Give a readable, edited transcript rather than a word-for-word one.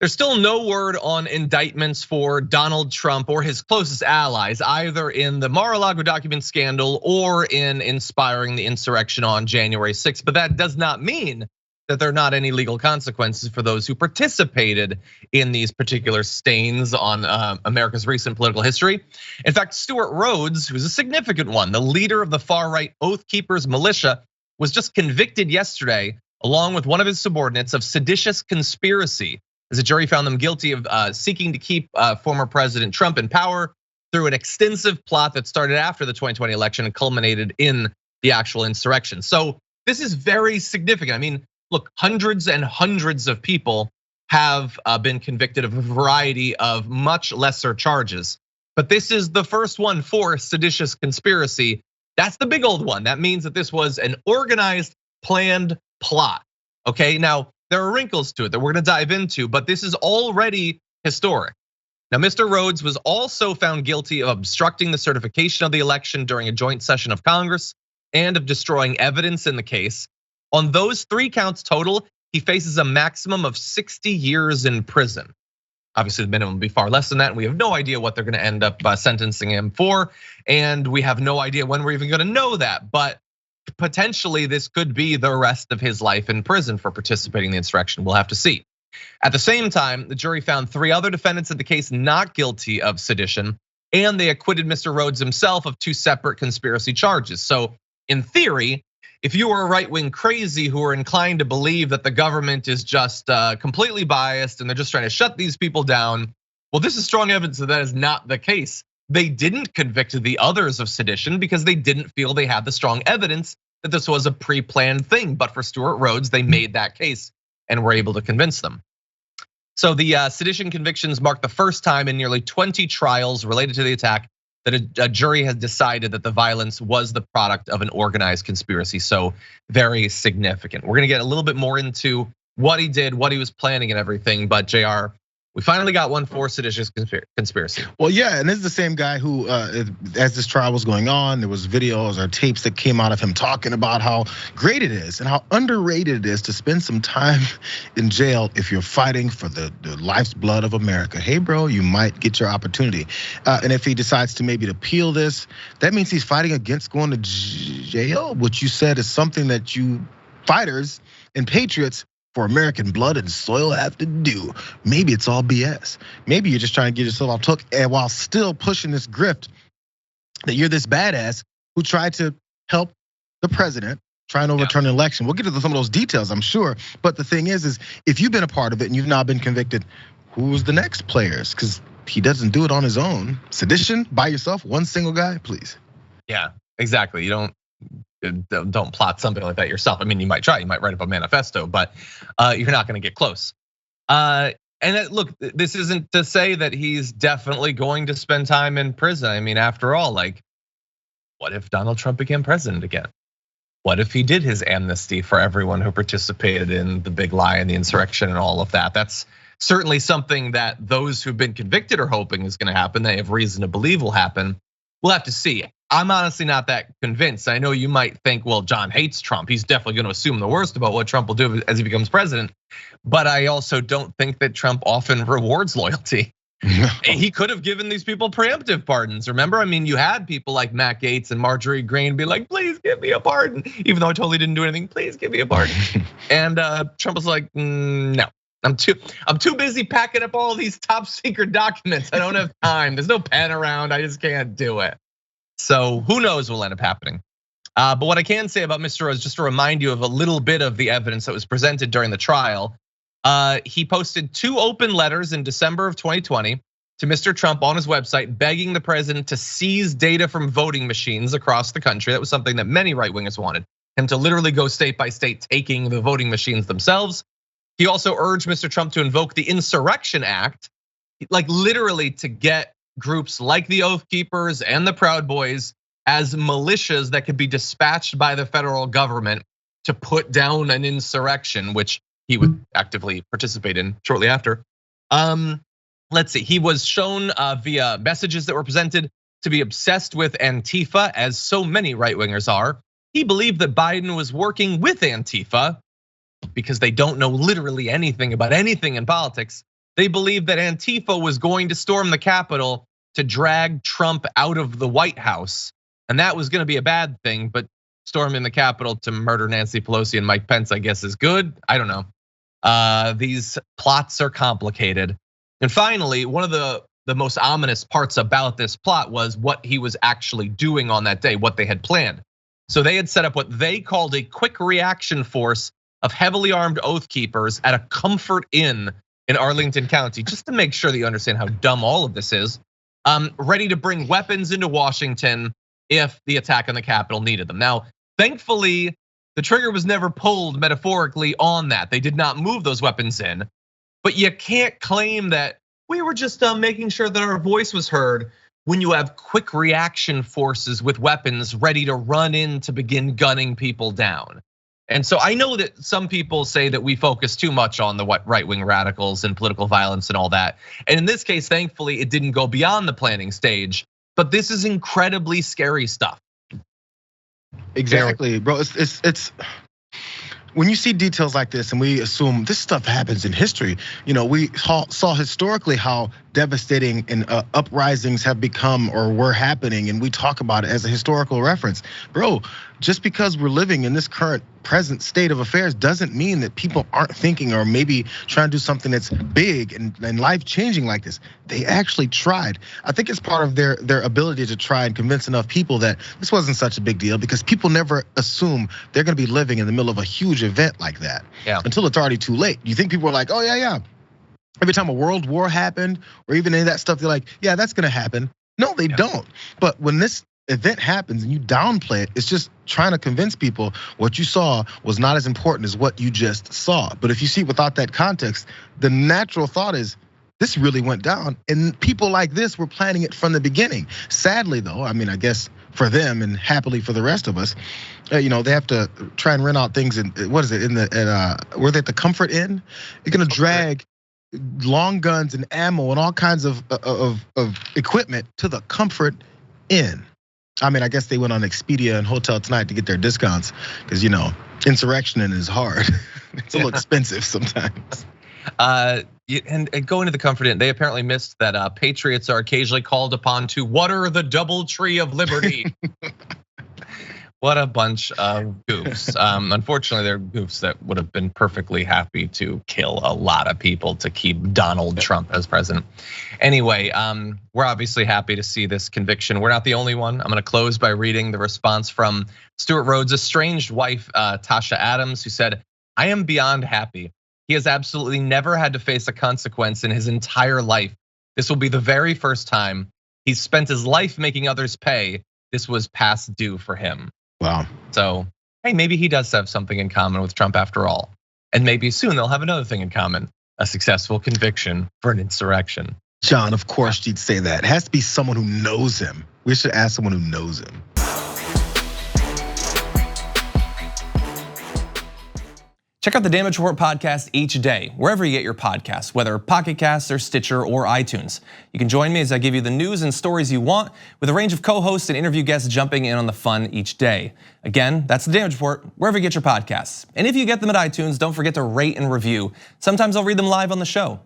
There's still no word on indictments for Donald Trump or his closest allies, either in the Mar-a-Lago document scandal or in inspiring the insurrection on January 6th. But that does not mean that there are not any legal consequences for those who participated in these particular stains on America's recent political history. In fact, Stewart Rhodes, who's a significant one, the leader of the far-right Oath Keepers militia, was just convicted yesterday, along with one of his subordinates, of seditious conspiracy, as a jury found them guilty of seeking to keep former President Trump in power through an extensive plot that started after the 2020 election and culminated in the actual insurrection. So this is very significant. I mean, look, hundreds and hundreds of people have been convicted of a variety of much lesser charges, but this is the first one for seditious conspiracy. That's the big old one. That means that this was an organized, planned plot. Okay, now there are wrinkles to it that we're gonna dive into, but this is already historic. Now, Mr. Rhodes was also found guilty of obstructing the certification of the election during a joint session of Congress and of destroying evidence in the case. On those 3 counts total, he faces a maximum of 60 years in prison. Obviously, the minimum would be far less than that, and we have no idea what they're gonna end up sentencing him for, and we have no idea when we're even gonna know that, but potentially this could be the rest of his life in prison for participating in the insurrection. We'll have to see. At the same time, the jury found 3 other defendants in the case not guilty of sedition, and they acquitted Mr. Rhodes himself of 2 separate conspiracy charges. So in theory, if you are a right-wing crazy who are inclined to believe that the government is just completely biased and they're just trying to shut these people down, well, this is strong evidence that that is not the case. They didn't convict the others of sedition because they didn't feel they had the strong evidence that this was a pre-planned thing. But for Stewart Rhodes, they made that case and were able to convince them. So the sedition convictions mark the first time in nearly 20 trials related to the attack that a jury has decided that the violence was the product of an organized conspiracy. So very significant. We're gonna get a little bit more into what he did, what he was planning and everything, but JR, we finally got one for seditious conspiracy. Well, yeah, and this is the same guy who, as this trial was going on, there was videos or tapes that came out of him talking about how great it is and how underrated it is to spend some time in jail if you're fighting for the life's blood of America. Hey, bro, you might get your opportunity. And if he decides to maybe appeal this, that means he's fighting against going to jail, which you said is something that you fighters and patriots for American blood and soil have to do. Maybe it's all BS. Maybe you're just trying to get yourself off hook, and while still pushing this grift that you're this badass who tried to help the president try and overturn an election. We'll get to some of those details, I'm sure. But the thing is if you've been a part of it and you've now been convicted, who's the next players? Because he doesn't do it on his own. Sedition by yourself, one single guy, please. Yeah, exactly. You don't plot something like that yourself. I mean, you might try, you might write up a manifesto, but you're not gonna get close. And look, this isn't to say that he's definitely going to spend time in prison. I mean, after all, like, what if Donald Trump became president again? What if he did his amnesty for everyone who participated in the big lie and the insurrection and all of that? That's certainly something that those who've been convicted are hoping is gonna happen. They have reason to believe will happen. We'll have to see. I'm honestly not that convinced. I know you might think, well, John hates Trump. He's definitely gonna assume the worst about what Trump will do as he becomes president. But I also don't think that Trump often rewards loyalty. He could have given these people preemptive pardons. Remember, I mean, you had people like Matt Gaetz and Marjorie Greene be like, please give me a pardon. Even though I totally didn't do anything, please give me a pardon. And Trump was like, no. I'm too busy packing up all these top secret documents. I don't have time. There's no pen around. I just can't do it. So who knows what will end up happening. But what I can say about Mr. Rhodes, just to remind you of a little bit of the evidence that was presented during the trial. He posted 2 open letters in December of 2020 to Mr. Trump on his website, begging the president to seize data from voting machines across the country. That was something that many right-wingers wanted, him to literally go state by state, taking the voting machines themselves. He also urged Mr. Trump to invoke the Insurrection Act, like literally to get groups like the Oath Keepers and the Proud Boys as militias that could be dispatched by the federal government to put down an insurrection, which he would actively participate in shortly after. Let's see, he was shown via messages that were presented to be obsessed with Antifa, as so many right-wingers are. He believed that Biden was working with Antifa because they don't know literally anything about anything in politics They believed that Antifa was going to storm the Capitol to drag Trump out of the White House. And that was gonna be a bad thing, but storming the Capitol to murder Nancy Pelosi and Mike Pence, I guess, is good. I don't know. These plots are complicated. And finally, one of the most ominous parts about this plot was what he was actually doing on that day, what they had planned. So they had set up what they called a quick reaction force of heavily armed oath keepers at a Comfort Inn in Arlington County, just to make sure that you understand how dumb all of this is, ready to bring weapons into Washington if the attack on the Capitol needed them. Now, thankfully, the trigger was never pulled metaphorically on that. They did not move those weapons in, but you can't claim that we were just making sure that our voice was heard when you have quick reaction forces with weapons ready to run in to begin gunning people down. And so I know that some people say that we focus too much on the right-wing radicals and political violence and all that. And in this case, thankfully, it didn't go beyond the planning stage, but this is incredibly scary stuff. Exactly, bro. It's when you see details like this and we assume this stuff happens in history, we saw historically how devastating and uprisings have become or were happening, and we talk about it as a historical reference. Bro, just because we're living in this current present state of affairs doesn't mean that people aren't thinking or maybe trying to do something that's big and life-changing like this. They actually tried. I think it's part of their ability to try and convince enough people that this wasn't such a big deal, because people never assume they're gonna be living in the middle of a huge event like that until it's already too late. You think people are like, oh yeah. Every time a world war happened or even any of that stuff, they're like, yeah, that's gonna happen. No, they don't. But when this event happens and you downplay it, it's just trying to convince people what you saw was not as important as what you just saw. But if you see without that context, the natural thought is this really went down, and people like this were planning it from the beginning. Sadly though, I mean, I guess for them and happily for the rest of us, they have to try and rent out things in, what is it, were they at the Comfort Inn? You're gonna drag long guns and ammo and all kinds of equipment to the Comfort Inn. I mean, I guess they went on Expedia and Hotel Tonight to get their discounts, because insurrection is hard. It's a little expensive sometimes. And going to the Comfort Inn, they apparently missed that patriots are occasionally called upon to water the double tree of liberty. What a bunch of goofs. Unfortunately, they're goofs that would have been perfectly happy to kill a lot of people to keep Donald Trump as president. Anyway, we're obviously happy to see this conviction. We're not the only one. I'm gonna close by reading the response from Stewart Rhodes' estranged wife, Tasha Adams, who said, "I am beyond happy. He has absolutely never had to face a consequence in his entire life. This will be the very first time. He's spent his life making others pay. This was past due for him." Wow. So, hey, maybe he does have something in common with Trump after all. And maybe soon they'll have another thing in common, a successful conviction for an insurrection. John, of course you'd say that. It has to be someone who knows him. We should ask someone who knows him. Check out the Damage Report podcast each day, wherever you get your podcasts, whether Pocket Casts or Stitcher or iTunes. You can join me as I give you the news and stories you want, with a range of co-hosts and interview guests jumping in on the fun each day. Again, that's the Damage Report, wherever you get your podcasts. And if you get them at iTunes, don't forget to rate and review. Sometimes I'll read them live on the show.